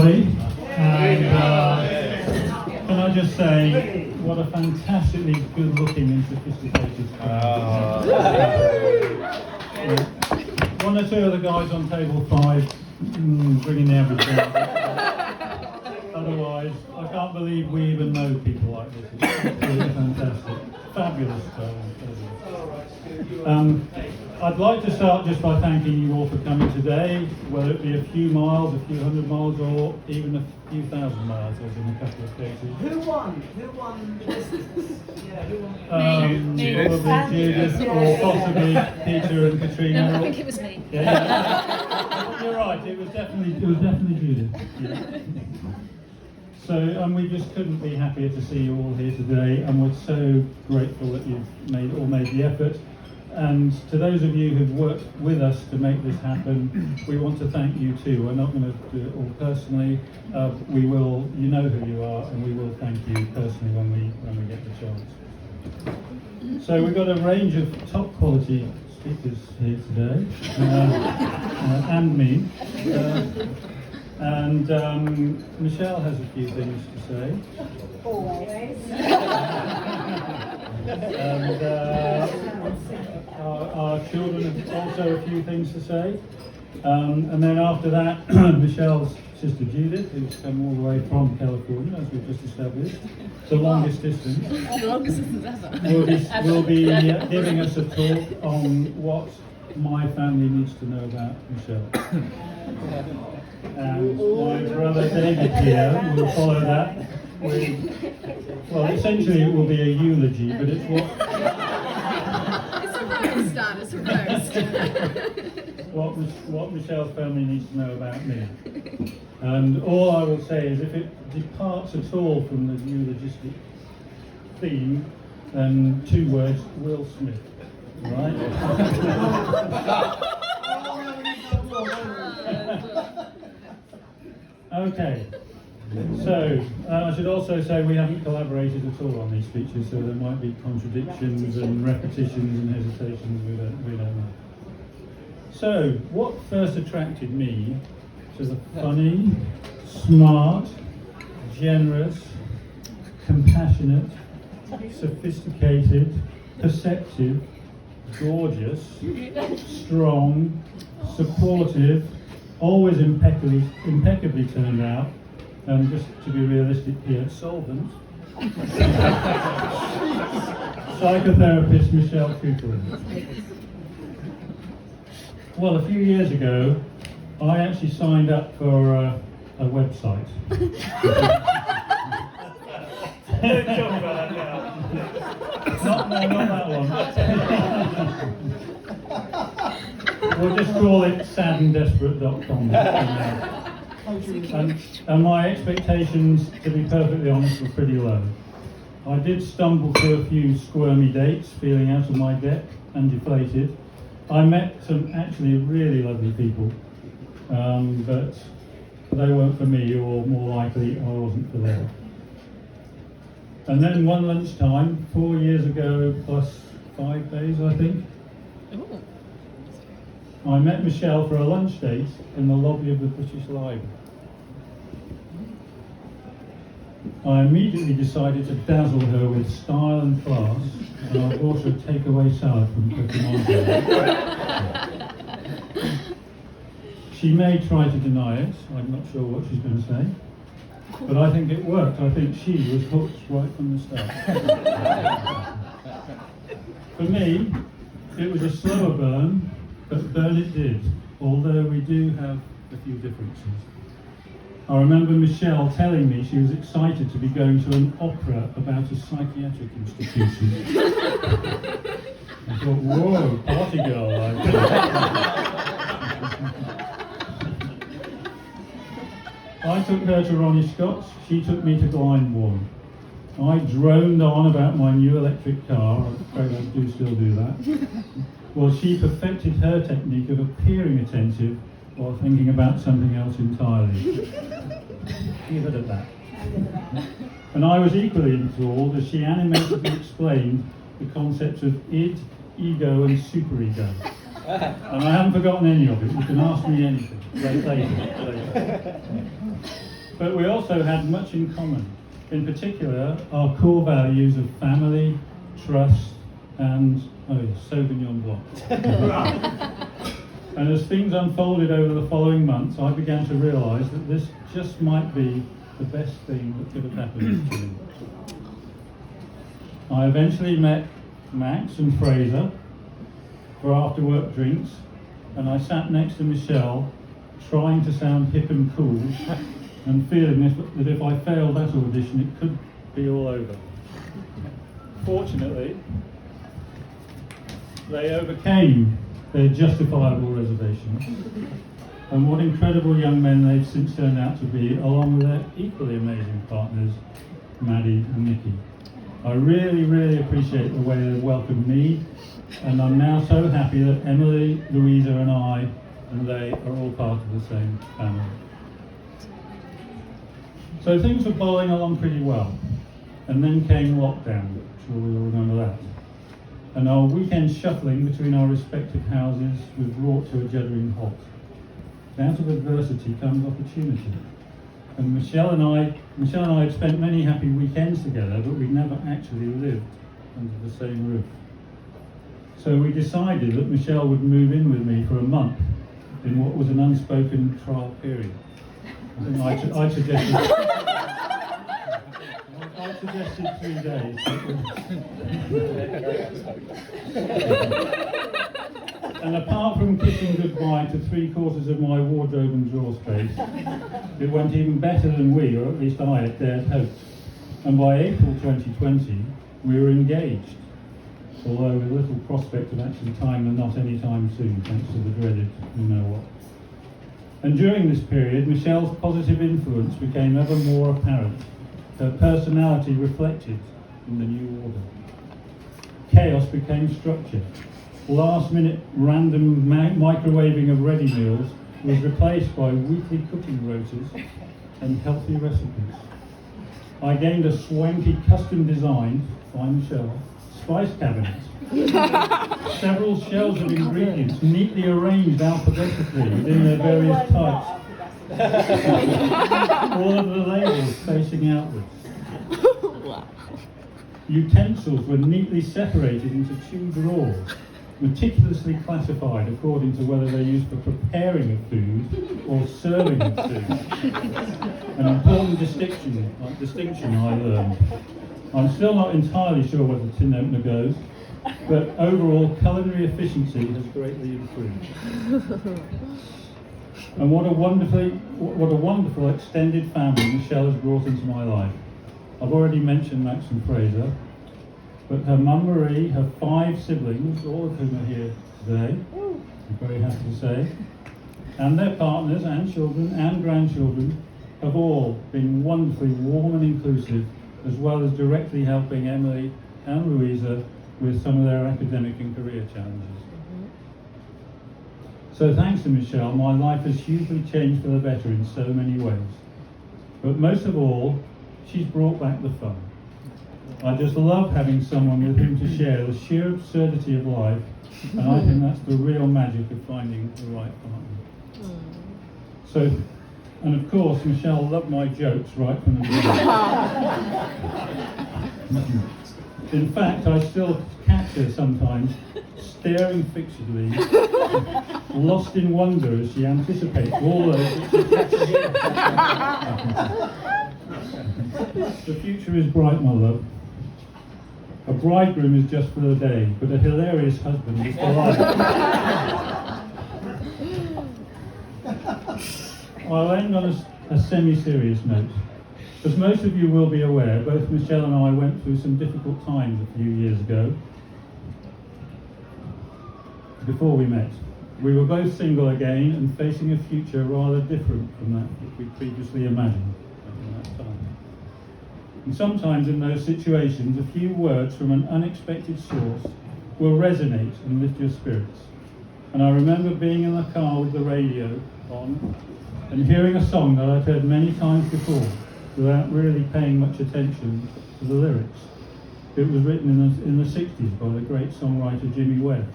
everybody. And can I just say, what a fantastically good-looking and sophisticated crowd. One or two of the guys on table 5 bringing the average down. Otherwise, I can't believe we even know people like this. It's absolutely fantastic. Fabulous. I'd like to start just by thanking you all for coming today, whether it be a few miles, a few hundred miles, or even a few thousand miles, as in a couple of cases. Who won the business? Yeah, who won? Probably Judith, or possibly Peter and Katrina. No, I think it was me. Yeah. You're right. It was definitely Judith. Yeah. So, we just couldn't be happier to see you all here today, and we're so grateful that you've made the effort. And to those of you who've worked with us to make this happen, we want to thank you too. We're not going to do it all personally. We will, you know who you are, and we will thank you personally when we get the chance. So we've got a range of top quality speakers here today, and me. And Michelle has a few things to say. Always. And our children have also a few things to say. And then after that, Michelle's sister Judith, who's come all the way from California, as we've just established, the longest distance. The longest distance ever. Will be giving us a talk on what my family needs to know about Michelle. And my brother David here will follow that with, well, essentially it will be a eulogy, but it's what... It's a roast, Dan, it's a roast. what Michelle's family needs to know about me. And all I will say is if it departs at all from the eulogistic theme, then 2 words, Will Smith. Right? Okay. So, I should also say we haven't collaborated at all on these speeches, so there might be contradictions and repetitions and hesitations, we don't know. So, what first attracted me to the funny, smart, generous, compassionate, sophisticated, perceptive, gorgeous, strong, supportive, always impeccably turned out, and just to be realistic here, solvent, psychotherapist Michelle Cooper. Well, a few years ago, I actually signed up for a website. Don't talk about that now. Not that one. We'll just call it sadanddesperate.com. And my expectations, to be perfectly honest, were pretty low. I did stumble through a few squirmy dates, feeling out of my depth and deflated. I met some actually really lovely people, but they weren't for me, or more likely, I wasn't for them. And then one lunchtime, 4 years ago, plus 5 days, I think, I met Michelle for a lunch date in the lobby of the British Library. I immediately decided to dazzle her with style and class, and I bought her a takeaway salad from Cooking She may try to deny it, I'm not sure what she's going to say, but I think it worked. I think she was hooked right from the start. For me, it was a slower burn, but burn it did, although we do have a few differences. I remember Michelle telling me she was excited to be going to an opera about a psychiatric institution. I thought, whoa, party girl. I took her to Ronnie Scott's, she took me to Glyndebourne. I droned on about my new electric car, I'm afraid I do still do that. Well, she perfected her technique of appearing attentive while thinking about something else entirely. Leave it at that. And I was equally enthralled as she animatedly explained the concepts of id, ego and superego. And I haven't forgotten any of it. You can ask me anything later. But we also had much in common. In particular, our core values of family, trust, and Sauvignon Blanc. And as things unfolded over the following months, I began to realise that this just might be the best thing that could have happened to me. I eventually met Max and Fraser for after-work drinks, and I sat next to Michelle, trying to sound hip and cool, and feeling that if I failed that audition, it could be all over. Fortunately, they overcame their justifiable reservations, and what incredible young men they've since turned out to be, along with their equally amazing partners, Maddie and Nikki. I really, really appreciate the way they've welcomed me, and I'm now so happy that Emily, Louisa and I and they are all part of the same family. So things were bowling along pretty well, and then came lockdown. I'm sure we all remember that. And our weekend shuffling between our respective houses was brought to a juddering halt. Out of adversity comes opportunity. And Michelle and I had spent many happy weekends together, but we'd never actually lived under the same roof. So we decided that Michelle would move in with me for a month in what was an unspoken trial period. I think I suggested 3 days. And apart from kissing goodbye to 3/4 of my wardrobe and drawer space, it went even better than we, or at least I, had dared hope. And by April 2020, we were engaged, although with little prospect of actually tying the knot anytime soon, thanks to the dreaded you-know-what. And during this period, Michelle's positive influence became ever more apparent. Her personality reflected in the new order. Chaos became structure. Last-minute random microwaving of ready meals was replaced by weekly cooking rotas and healthy recipes. I gained a swanky custom-designed, by Michelle, spice cabinet. Several shelves of ingredients neatly arranged alphabetically within their various types. All of the labels facing outwards. Utensils were neatly separated into 2 drawers, meticulously classified according to whether they're used for preparing of food or serving of food. An important distinction I learned. I'm still not entirely sure where the tin opener goes, but overall culinary efficiency has greatly improved. And what a wonderful extended family Michelle has brought into my life. I've already mentioned Max and Fraser, but her mum Marie, her 5 siblings, all of whom are here today, I'm very happy to say, and their partners and children and grandchildren have all been wonderfully warm and inclusive, as well as directly helping Emily and Louisa with some of their academic and career challenges. So thanks to Michelle, my life has hugely changed for the better in so many ways. But most of all, she's brought back the fun. I just love having someone with whom to share the sheer absurdity of life, and I think that's the real magic of finding the right partner. So, and of course, Michelle loved my jokes right from the beginning. In fact, I still catch her sometimes staring fixedly, lost in wonder as she anticipates all those which she catches in. The future is bright, my love. A bridegroom is just for the day, but a hilarious husband is for life. I'll end on a semi-serious note. As most of you will be aware, both Michelle and I went through some difficult times a few years ago, before we met. We were both single again and facing a future rather different from that which we previously imagined at that time. And sometimes in those situations, a few words from an unexpected source will resonate and lift your spirits. And I remember being in the car with the radio on and hearing a song that I'd heard many times before without really paying much attention to the lyrics. It was written in the 60s by the great songwriter Jimmy Webb.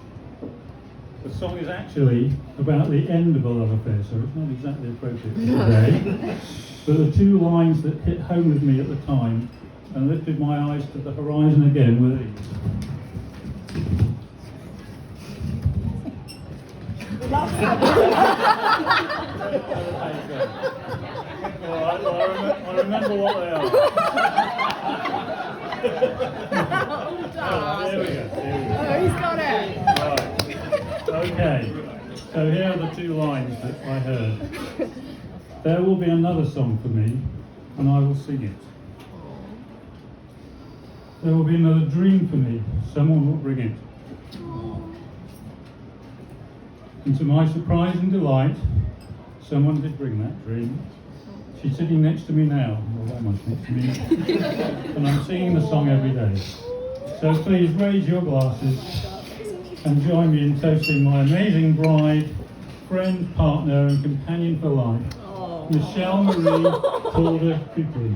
The song is actually about the end of a love affair, so it's not exactly appropriate for today. But the two lines that hit home with me at the time and lifted my eyes to the horizon again were these. I remember what they are. There we go. Oh, he's got it. Right. Okay. So here are the two lines that I heard. There will be another song for me, and I will sing it. There will be another dream for me, someone will bring it. And to my surprise and delight, someone did bring that dream. She's sitting next to me now, or almost next to me, and I'm singing the song every day. So please raise your glasses and join me in toasting my amazing bride, friend, partner, and companion for life, Michelle Marie Calder Cooper.